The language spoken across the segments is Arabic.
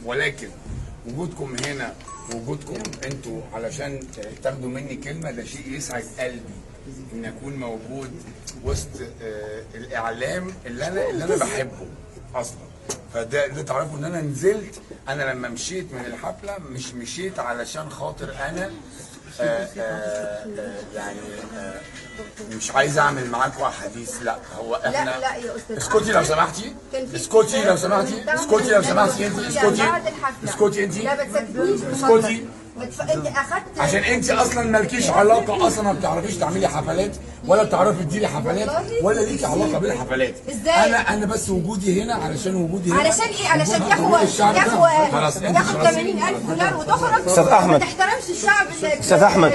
ولكن وجودكم هنا ووجودكم انتوا علشان تاخدوا مني كلمه ده شيء يسعد قلبي ان اكون موجود وسط الاعلام اللي انا بحبه اصلا. فده تعرفوا ان انا نزلت، انا لما مشيت من الحفله مش مشيت علشان خاطر انا يعني مش عايز اعمل معاكوا حديث، لا هو احنا لا يا استاذ اسكتي لو سمحتي، اسكتي لو سمحتي، اسكتي لو سمحتي، انت اسكتي انت، لا ما تسكتنيش، اسكتي انت اخدت عشان انت اصلا مالكيش علاقه اصلا، ما بتعرفيش تعملي حفلات ولا بتعرفي تديري حفلات ولا ليكي علاقه بالحفلات. ازاي؟ انا بس وجودي هنا علشان وجودي هنا علشان ايه؟ علشان ياخد 80,000 دولار وتخرج. استاذ احمد ما تحترمش الشعب. استاذ احمد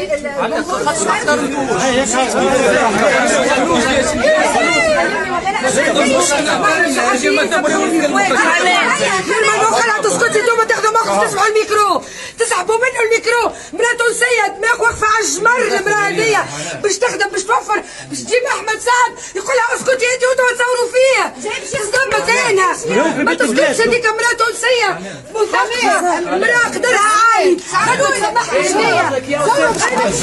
تسكتي انتم تاخذوا موقف، تسمعوا الميكرو، تسحبوا منه الميكرو. مراه تونسيه دماغ واقفه على الجمر، المراه هذيا باش تخدم باش توفر باش تجيب احمد سعد يقول لها اسكتي انت وانتم تصوروا فيها. تصدمت انا ما تسكتش هذيك مراه تونسيه مثقفه، مراه قدرها عالي، خلوها يسمحها شويه. ما تسكتش،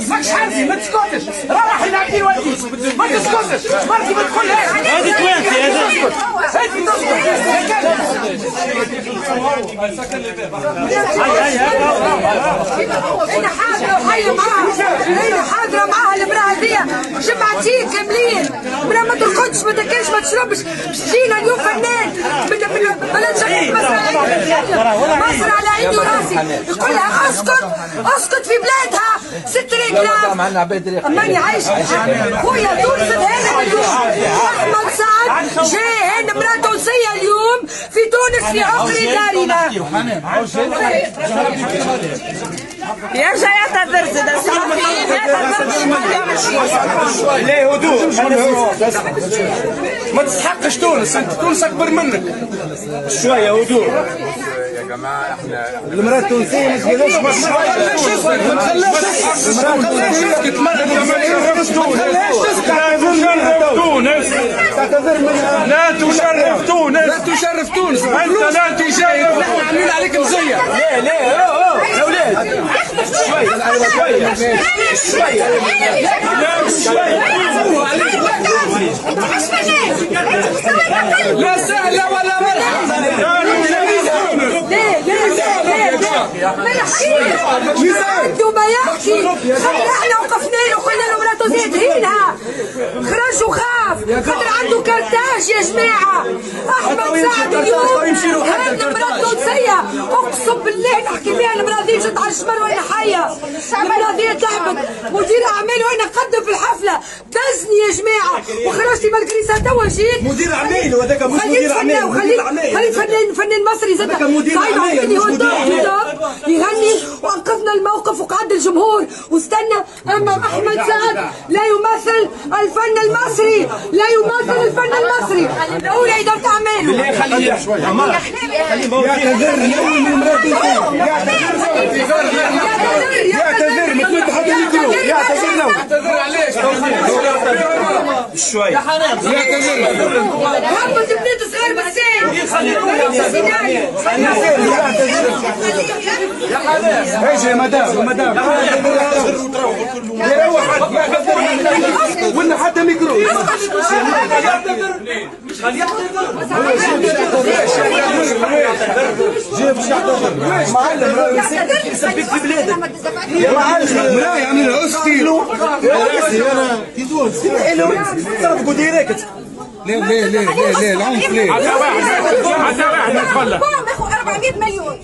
ماكش حارتي، ما تسكتش، راح يلعب فيه ولدي، ما تسكتش، مرتي ما تقولهاش. هذه توانتي انا حاضره وحيه معاها، انا حاضره معاها المراه هذيا جمعتين كاملين، مراه ما ترقدش ما تاكلش ما تشربش، باش تجينا اليوم فنان من بلد شقيق مصر على عيني وراسي، يقول لها اسكت في بلادها 6 رجال ماني عايشه. خويا تونس هنا اليوم، احمد سعد جاي هنا مراه تونسيه اليوم في تونس في عقر دارنا. يرجع يعتذر زاد. ليه هدوء، ما تستحقش تونس، انت تونس اكبر منك. شويه هدوء يا جماعه. احنا المراه التونسيه مش قداش ما تخليهاش لا تشرف تونس، لا تشرف تونس، انت لا تشرف. نحن عاملين عليك مزيه. ليه يا اولاد شويه شويه لا سهله ولا مرحبا. عنده ما يحكي، احنا وقفنا له وقلنا له مراتو زيد هينها، خرج وخاف خاطر عنده كارتاج يا جماعه. احمد سعد اليوم هذه مراه تونسيه، اقسم بالله نحكي بها المراه ذي جت على الجمر وانا حيه. المراه ذي تعبت، مدير اعمال وانا نقدم في الحفله دزني يا جماعه، وخرجتي مالكريسا توا جيت. مدير اعمال وهذاك مش مدير اعمال، خليت فنان مصري زاد يغني وانقذنا الموقف وقعد الجمهور واستنى. اما احمد سعد لا يمثل الفن المصري، لا يمثل الفن المصري. الاولى اداره اعماله. خليه شويه يعتذر يعتذر ما تمد حتى الميكرو، يعتذر عليك شويه يعتذر. هبط بنات صغار بالسين. ايش يا مدام يروح ولا حتى ميكرو. جيب باش يعتذر معلم، يثبت في بلادك يا معلم. لا يعني اسكتي انا في تونس صرفكوا ديريكت. ليه العنف ليه؟ حتى واحد يتخلى. 400 مليون.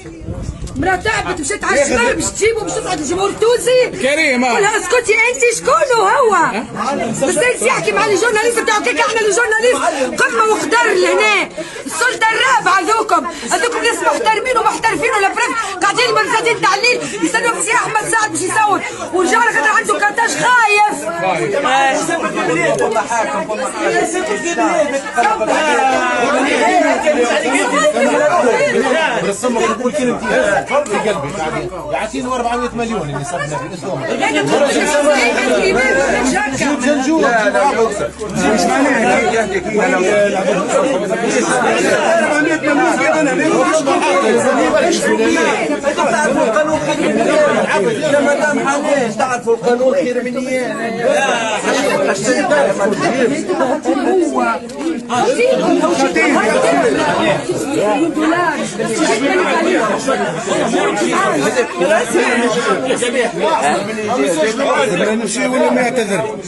مراه تعبت مشيت على الشمال باش تجيبه باش تسعد الجمهور التونسي. كريمه قولها اسكتي انت شكون هو؟ بس انت يحكي مع الجورناليست بتاعو كيك احنا الجورناليست قمه وقدر لهنا. السلطه الرابعه هذوكم ناس محترمين ومحترفين ولا بريف قاعدين مرزادين تعليل يستنوا في سي احمد سعد باش يصور ورجع خاطر عنده كارتاج خايف. في قلبي يعطيني 400 مليون اللي صرفنا في الاسبوع. مش معناها تعرفوا القانون خير من يا مدام حنان تعرفوا القانون خير من نمشي ولا ما يعتذر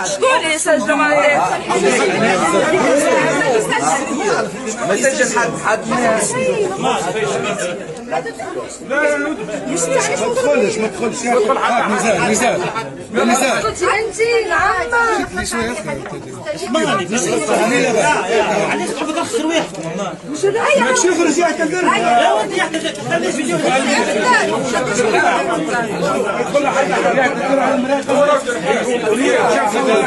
شكون يسجلوا معايا؟ ما يسجل حد ما تدخلش ميزان انت عمك علاش تحب تخسر واحد؟ ماك شوف رجع يعتذر لا ودي يعتذر خليه فيديو كل حاجه يعتذر على المراقبه خليه يعتذر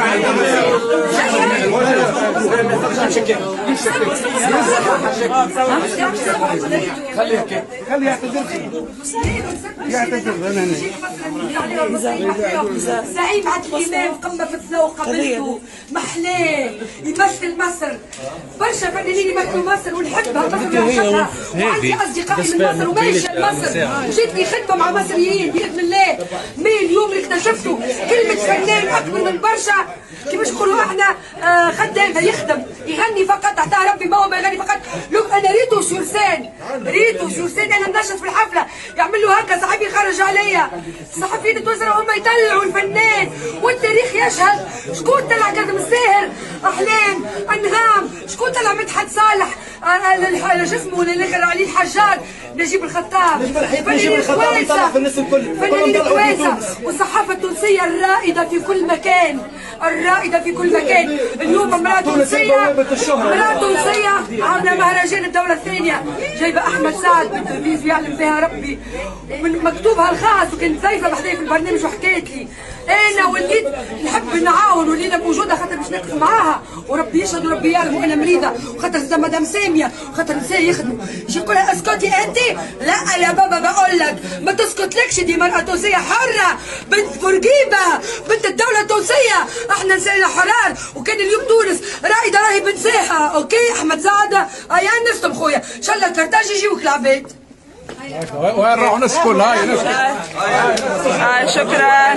زعيم عادل امام قمه في الذوق قبلته محلاه يمثل مصر برشا فنانين يمثلوا مصر ونحبها مصر ونعشقها وعندي اصدقائي من مصر وماشيه لمصر جيت لي خدمه مع مصريين باذن الله مي اليوم اللي اكتشفتوا كلمه فنان اكبر من برشا كيفاش نقولوا احنا خدام يخدم يغني فقط تحت ربي ما هو ما يغني فقط. لو انا ريتو سورسان انا نشط في الحفله يعمل له هكا صاحبي خرج عليا الصحفيين التوانسه هم يطلعوا الفنان والتاريخ يشهد. شكون طلع كاظم الساهر احلام انهام شكون طلع مدحت صالح جسمه الاخر علي الحجار نجيب الخطاب فنانين كويسه والصحافه التونسيه الرائده في كل مكان اليوم امراه تونسيه عامله مهرجان الدوله الثانيه جايبه احمد سعد بنت الريف يعلم بها ربي من مكتوبها الخاص وكانت ضيفه بحذايا في البرنامج وحكيت لي انا وليت نحب نعاون ولينا موجوده خاطر باش نقف معاها وربي يشهد وربي يعلم وانا مريضه وخاطر زاد مدام ساميه وخاطر نساء يخدموا يجي يقول لها اسكتي انت لا يا بابا بقول لك ما تسكتلكش دي مرأة تونسية حرة بنت بورقيبة بنت الدولة التونسية احنا نسائنا حرار وكان اليوم تونس رائدة راهي بنساها اوكي احمد سعد ايا نستم خويا ان شاء الله الكرتاج يجيوك العباد وين راحوا ناس كل هاي شكرا